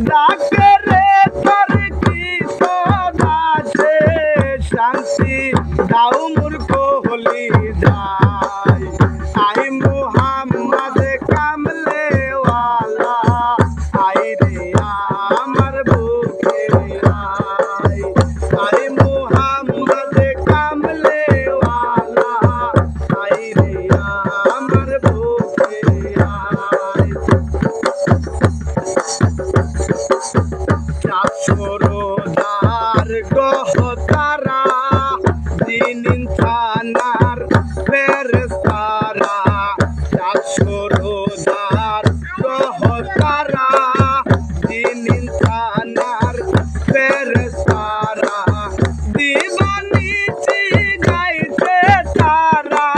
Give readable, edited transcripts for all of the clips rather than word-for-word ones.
ডাকে রে তোর কি সদাসে শান্তি দাও মূর্খ হলি যায় আই মুহাম্মদ কামলে ওয়ালা আই রে আমার বুকে আই আই মুহাম্মদ কামলে ওয়ালা আই রে আমার বুকে আই সরদার গহতারা দিন থানার ফেরেশতারা সরদার গহতারা দিন থানার ফেরেশতারা দিবানিচি গাইছে তারা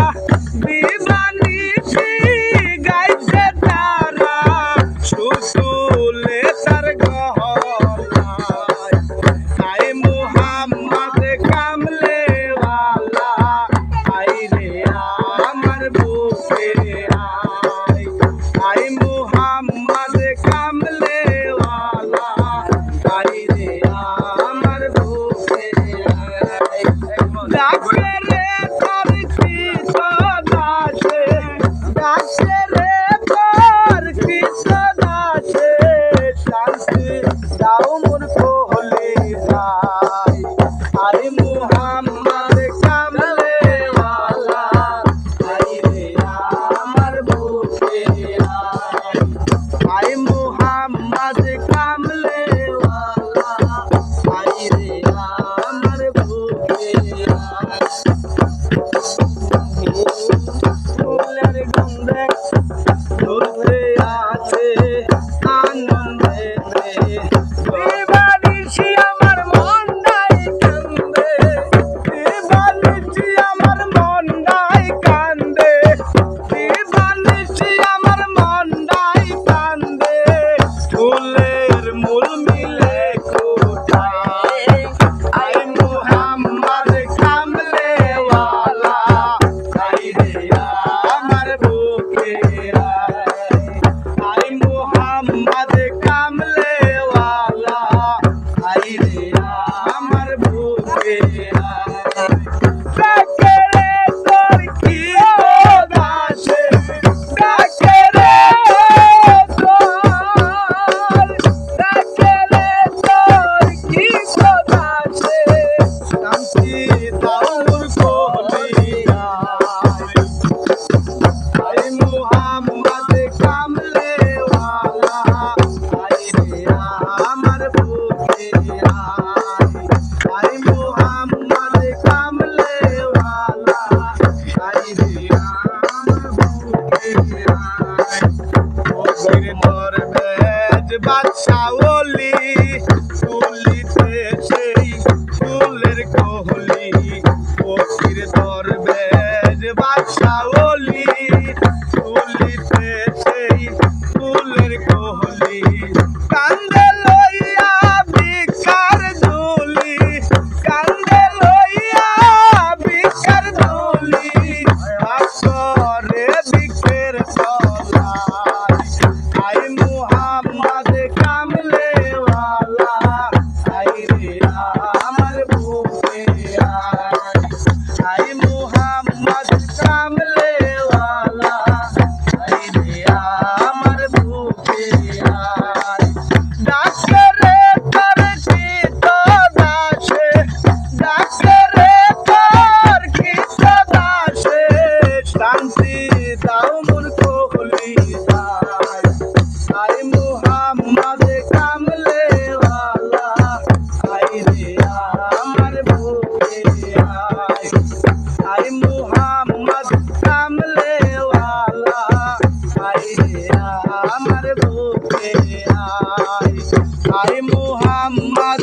দিবানিচি গাইছে তারা সুতুলে তার বাদশাওলি ফুলিতে সেই ফুলের কোহলি ফকির দরবেশ বাদশাওলি ফুলিতে সেই ফুলের কোহলি কান্দে লইয়া ভিক্ষার ঝুলি কান্দে লইয়া ভিক্ষার ঝুলি আসরে ভিক্ষের তলা আই মুহাম্মদ কামলে ওয়ালা আই রে আমার বুকে আই মুহাম্মদ কামলে ওয়ালা আই রে আমার বুকে ডাকরে তোর চিত দাসে ডাকরে তোর চিত দাসে শান্তি দাও মূর্খ হলি আই মুহাম্মদ কামলে ওয়ালা আই রে আমার বুকে আই মুহাম্মদ কামলে ওয়ালা আই রে আমার বুকে আই মুহাম্মদ